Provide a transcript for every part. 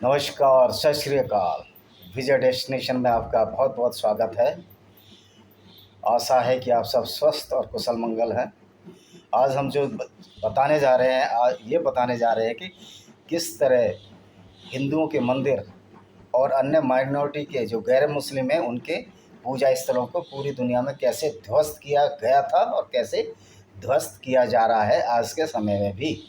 नमस्कार, सत श्री अकाल। विजय डेस्टिनेशन में आपका बहुत बहुत स्वागत है। आशा है कि आप सब स्वस्थ और कुशल मंगल हैं। आज हम जो बताने जा रहे हैं, आज ये बताने जा रहे हैं कि किस तरह हिंदुओं के मंदिर और अन्य माइनॉरिटी के जो गैर मुस्लिम हैं उनके पूजा स्थलों को पूरी दुनिया में कैसे ध्वस्त किया गया था और कैसे ध्वस्त किया जा रहा है आज के समय में भी।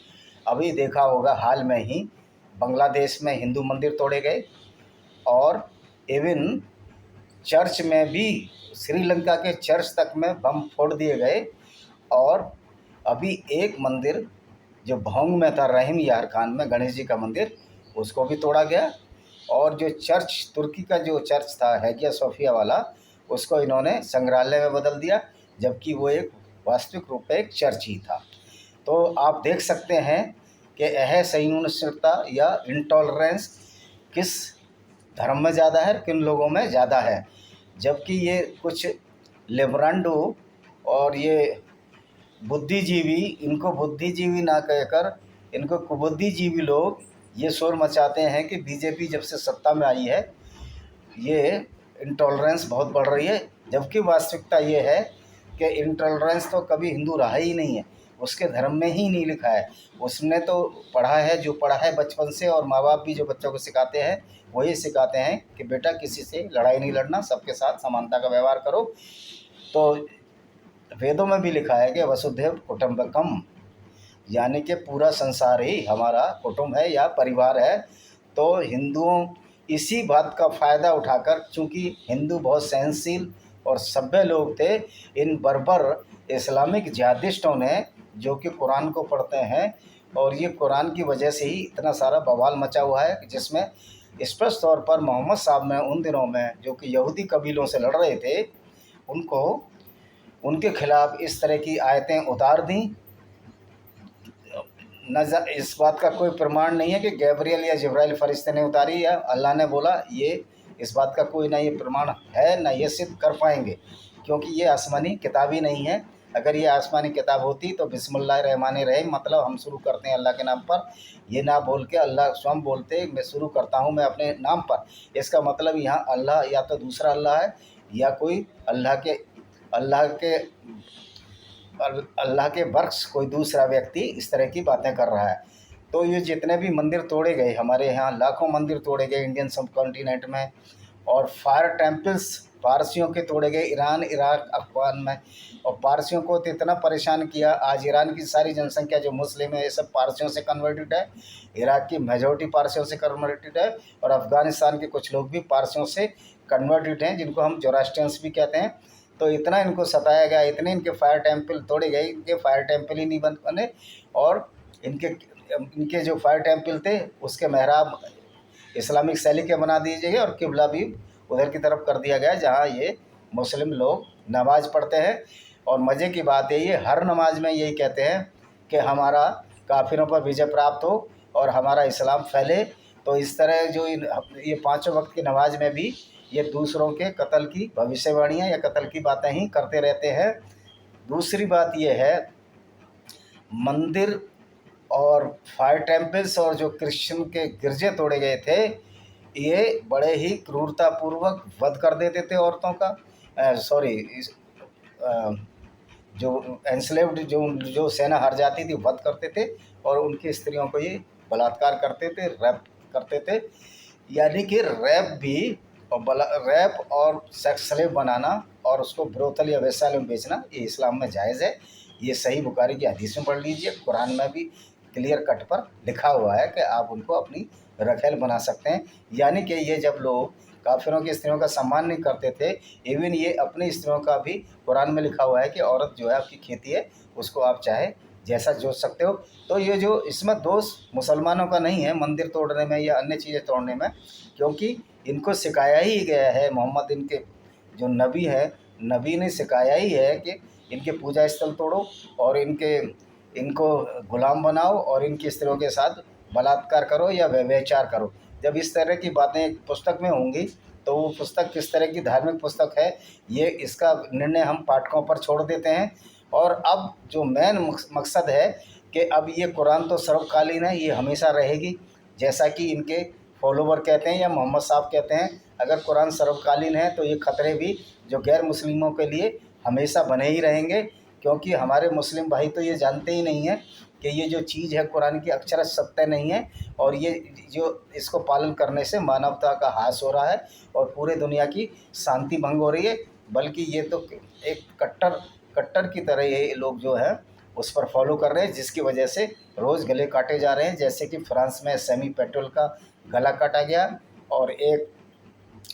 अभी देखा होगा, हाल में ही बांग्लादेश में हिंदू मंदिर तोड़े गए और इवन चर्च में भी, श्रीलंका के चर्च तक में बम फोड़ दिए गए। और अभी एक मंदिर जो भोंग में था, रहीम यार खान में, गणेश जी का मंदिर, उसको भी तोड़ा गया। और जो चर्च, तुर्की का जो चर्च था हैगिया सोफिया वाला, उसको इन्होंने संग्रहालय में बदल दिया, जबकि वो एक वास्तविक रूप में एक चर्च ही था। तो आप देख सकते हैं कि यह सहिष्णुता या इंटॉलरेंस किस धर्म में ज़्यादा है, किन लोगों में ज़्यादा है। जबकि ये कुछ लिबरंडो और ये बुद्धिजीवी, इनको बुद्धिजीवी ना कहकर इनको कुबुद्धिजीवी लोग ये शोर मचाते हैं कि बीजेपी जब से सत्ता में आई है ये इंटॉलरेंस बहुत बढ़ रही है। जबकि वास्तविकता ये है कि इंटॉलरेंस तो कभी हिंदू रहा ही नहीं है, उसके धर्म में ही नहीं लिखा है। उसने तो पढ़ा है जो पढ़ा है बचपन से, और माँ बाप भी जो बच्चों को सिखाते हैं वही सिखाते हैं कि बेटा किसी से लड़ाई नहीं लड़ना, सबके साथ समानता का व्यवहार करो। तो वेदों में भी लिखा है कि वसुधैव कुटुंबकम, यानी कि पूरा संसार ही हमारा कुटुंब है या परिवार है। तो हिंदुओं इसी बात का फ़ायदा उठाकर, चूँकि हिंदू बहुत सहनशील और सभ्य लोग थे, इन बर्बर इस्लामिक जिहादिस्टों ने, जो कि कुरान को पढ़ते हैं, और ये कुरान की वजह से ही इतना सारा बवाल मचा हुआ है, जिसमें स्पष्ट तौर पर मोहम्मद साहब ने उन दिनों में जो कि यहूदी कबीलों से लड़ रहे थे, उनको उनके खिलाफ़ इस तरह की आयतें उतार दी। नज़र इस बात का कोई प्रमाण नहीं है कि गैब्रियल या जिब्राइल फरिश्ते ने उतारी या अल्लाह ने बोला, ये इस बात का कोई ना ये प्रमाण है, ना ये सिद्ध कर पाएंगे, क्योंकि ये आसमानी किताब ही नहीं है। अगर ये आसमानी किताब होती तो बिस्मिल्लाहिर्रहमानिर्रहीम, मतलब हम शुरू करते हैं अल्लाह के नाम पर, ये ना बोल के अल्लाह स्वयं बोलते मैं शुरू करता हूँ मैं अपने नाम पर। इसका मतलब यहाँ अल्लाह या तो दूसरा अल्लाह है या कोई अल्लाह के अल्लाह के बर्क्स कोई दूसरा व्यक्ति इस तरह की बातें कर रहा है। तो ये जितने भी मंदिर तोड़े गए, हमारे यहाँ लाखों मंदिर तोड़े गए इंडियन सब कॉन्टिनेंट में, और फायर टेम्पल्स पारसियों के तोड़े गए ईरान, इराक, अफगान में। और पारसियों को तो इतना परेशान किया, आज ईरान की सारी जनसंख्या जो मुस्लिम है ये सब पारसियों से कन्वर्टेड है, इराक की मेजॉरिटी पारसियों से कन्वर्टेड है, और अफ़गानिस्तान के कुछ लोग भी पारसियों से कन्वर्टेड हैं, जिनको हम जोरास्ट्रियंस भी कहते हैं। तो इतना इनको सताया गया, इतने इनके फायर टेम्पल तोड़े गए, इनके फायर टेम्पल ही नहीं बने। और इनके इनके जो फायर टेम्पल थे उसके मेहराब इस्लामिक शैली के बना दिए गए, और किबला भी उधर की तरफ कर दिया गया जहाँ ये मुस्लिम लोग नमाज़ पढ़ते हैं। और मज़े की बात है, ये हर नमाज में यही कहते हैं कि हमारा काफिरों पर विजय प्राप्त हो और हमारा इस्लाम फैले। तो इस तरह जो ये पाँचों वक्त की नमाज में भी ये दूसरों के कत्ल की भविष्यवाणियाँ या कत्ल की बातें ही करते रहते हैं। दूसरी बात ये है, मंदिर और फायर टेम्पल्स और जो क्रिश्चियन के गिरजे तोड़े गए थे, ये बड़े ही क्रूरतापूर्वक वध कर देते थे औरतों का, सॉरी, जो एंस्लेव्ड, जो सेना हार जाती थी वध करते थे, और उनकी स्त्रियों को ये बलात्कार करते थे, रैप करते थे। यानी कि रैप भी, और रैप और सेक्स स्लेव बनाना और उसको ब्रोथल या वेश्यालय में बेचना, ये इस्लाम में जायज़ है। ये सही बुखारी की हदीस में पढ़ लीजिए, कुरान में भी क्लियर कट पर लिखा हुआ है कि आप उनको अपनी रखेल बना सकते हैं। यानी कि ये जब लोग काफिरों की स्त्रियों का सम्मान नहीं करते थे, इवन ये अपनी स्त्रियों का भी कुरान में लिखा हुआ है कि औरत जो है आपकी खेती है, उसको आप चाहे जैसा जोत सकते हो। तो ये जो इसमें दोष मुसलमानों का नहीं है मंदिर तोड़ने में या अन्य चीज़ें तोड़ने में, क्योंकि इनको सिखाया ही गया है, मोहम्मद इनके जो नबी है, नबी ने सिखाया ही है कि इनके पूजा स्थल तोड़ो और इनको गुलाम बनाओ और इनकी स्त्रियों के साथ बलात्कार करो या व्यभिचार करो। जब इस तरह की बातें एक पुस्तक में होंगी तो वो पुस्तक किस तरह की धार्मिक पुस्तक है, ये इसका निर्णय हम पाठकों पर छोड़ देते हैं। और अब जो मेन मकसद है कि अब ये कुरान तो सर्वकालीन है, ये हमेशा रहेगी, जैसा कि इनके फॉलोवर कहते हैं या मोहम्मद साहब कहते हैं, अगर कुरान सर्वकालीन है तो ये खतरे भी जो गैर मुस्लिमों के लिए हमेशा बने ही रहेंगे, क्योंकि हमारे मुस्लिम भाई तो ये जानते ही नहीं हैं कि ये जो चीज़ है कुरान की अक्षरशः सत्य नहीं है, और ये जो इसको पालन करने से मानवता का ह्रास हो रहा है और पूरे दुनिया की शांति भंग हो रही है। बल्कि ये तो एक कट्टर की तरह ये लोग जो हैं उस पर फॉलो कर रहे हैं, जिसकी वजह से रोज़ गले काटे जा रहे हैं। जैसे कि फ्रांस में सेमी पेट्रोल का गला काटा गया, और एक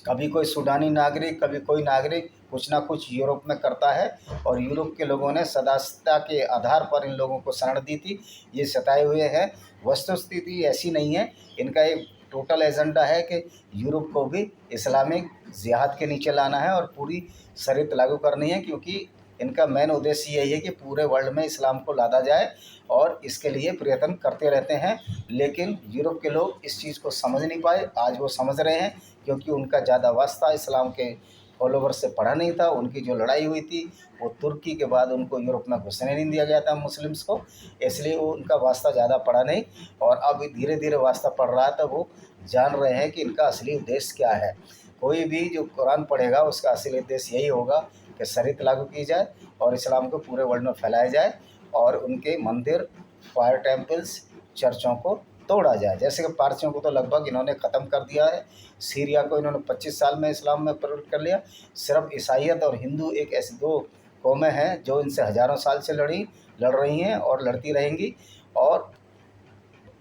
कभी कोई सूडानी नागरिक, कभी कोई नागरिक कुछ ना कुछ यूरोप में करता है, और यूरोप के लोगों ने सदस्यता के आधार पर इन लोगों को शरण दी थी। ये सताए हुए हैं। वस्तुस्थिति ऐसी नहीं है। इनका एक टोटल एजेंडा है कि यूरोप को भी इस्लामिक जिहाद के नीचे लाना है और पूरी शरीयत लागू करनी है, क्योंकि इनका मेन उद्देश्य यही है कि पूरे वर्ल्ड में इस्लाम को लादा जाए, और इसके लिए प्रयत्न करते रहते हैं। लेकिन यूरोप के लोग इस चीज़ को समझ नहीं पाए। आज वो समझ रहे हैं, क्योंकि उनका ज़्यादा वास्ता इस्लाम के फॉलोवर से पड़ा नहीं था। उनकी जो लड़ाई हुई थी वो तुर्की के बाद उनको यूरोप में घुसने नहीं दिया गया था मुस्लिम्स को, इसलिए वो उनका वास्ता ज़्यादा पड़ा नहीं। और अब धीरे धीरे वास्ता पड़ रहा है, तो वो जान रहे हैं कि इनका असली उद्देश्य क्या है। कोई भी जो कुरान पढ़ेगा उसका असली उद्देश्य यही होगा कि शरीयत लागू की जाए और इस्लाम को पूरे वर्ल्ड में फैलाया जाए, और उनके मंदिर, फायर टेम्पल्स, चर्चों को तोड़ा जाए। जैसे कि पारसियों को तो लगभग इन्होंने ख़त्म कर दिया है। सीरिया को इन्होंने 25 साल में इस्लाम में प्रवेश कर लिया। सिर्फ ईसाइयत और हिंदू एक ऐसी दो कौमें हैं जो इनसे हज़ारों साल से लड़ रही हैं और लड़ती रहेंगी। और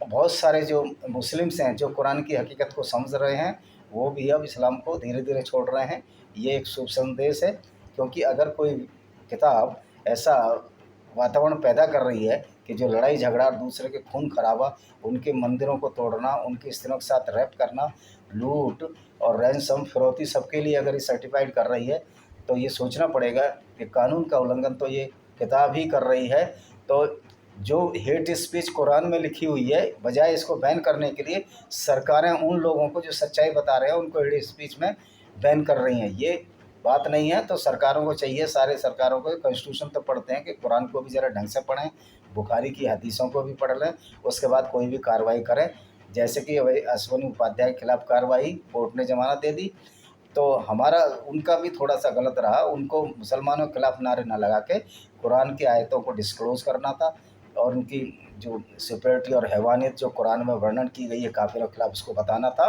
बहुत सारे जो मुस्लिम्स हैं जो कुरान की हकीकत को समझ रहे हैं, वो भी अब इस्लाम को धीरे धीरे छोड़ रहे हैं। ये एक शुभ संदेश है, क्योंकि अगर कोई किताब ऐसा वातावरण पैदा कर रही है कि जो लड़ाई झगड़ा, दूसरे के खून खराबा, उनके मंदिरों को तोड़ना, उनकी स्त्रियों के साथ रैप करना, लूट और रैंसम फिरौती सबके लिए अगर ये सर्टिफाइड कर रही है, तो ये सोचना पड़ेगा कि कानून का उल्लंघन तो ये किताब ही कर रही है। तो जो हेट स्पीच कुरान में लिखी हुई है, बजाय इसको बैन करने के लिए सरकारें उन लोगों को जो सच्चाई बता रहे हैं उनको हेट स्पीच में बैन कर रही हैं। ये बात नहीं है। तो सरकारों को चाहिए, सारे सरकारों को, कॉन्स्टिट्यूशन तो पढ़ते हैं, कि कुरान को भी ज़रा ढंग से पढ़ें, बुखारी की हदीसों को भी पढ़ लें, उसके बाद कोई भी कार्रवाई करें। जैसे कि वही अश्विनी उपाध्याय के खिलाफ़ कार्रवाई, कोर्ट ने ज़मानत दे दी, तो हमारा उनका भी थोड़ा सा गलत रहा। उनको मुसलमानों के खिलाफ़ नारे ना लगा के कुरान की आयतों को डिस्क्लोज़ करना था, और उनकी जो सुपीरियरिटी और हैवानियत जो कुरान में वर्णन की गई है काफिरों के खिलाफ़, उसको बताना था।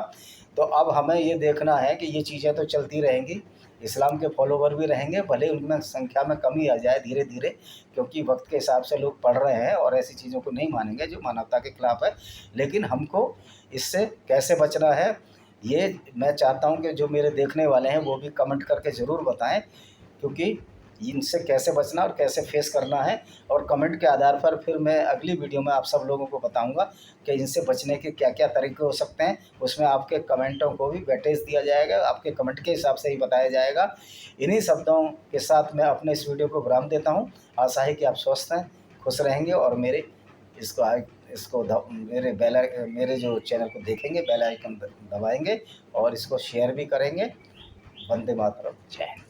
तो अब हमें ये देखना है कि ये चीज़ें तो चलती रहेंगी, इस्लाम के फॉलोवर भी रहेंगे, भले उनमें संख्या में कमी आ जाए धीरे धीरे, क्योंकि वक्त के हिसाब से लोग पढ़ रहे हैं और ऐसी चीज़ों को नहीं मानेंगे जो मानवता के खिलाफ़ है। लेकिन हमको इससे कैसे बचना है, ये मैं चाहता हूँ कि जो मेरे देखने वाले हैं वो भी कमेंट करके ज़रूर बताएं, क्योंकि इनसे कैसे बचना और कैसे फेस करना है। और कमेंट के आधार पर फिर मैं अगली वीडियो में आप सब लोगों को बताऊंगा कि इनसे बचने के क्या क्या तरीके हो सकते हैं। उसमें आपके कमेंटों को भी वेटेज दिया जाएगा, आपके कमेंट के हिसाब से ही बताया जाएगा। इन्हीं शब्दों के साथ मैं अपने इस वीडियो को विराम देता हूँ। आशा है कि आप स्वस्थ हैं, खुश रहेंगे, और मेरे मेरे जो चैनल को देखेंगे, बेल आइकन दबाएंगे और इसको शेयर भी करेंगे। वंदे मातरम। जय हिंद।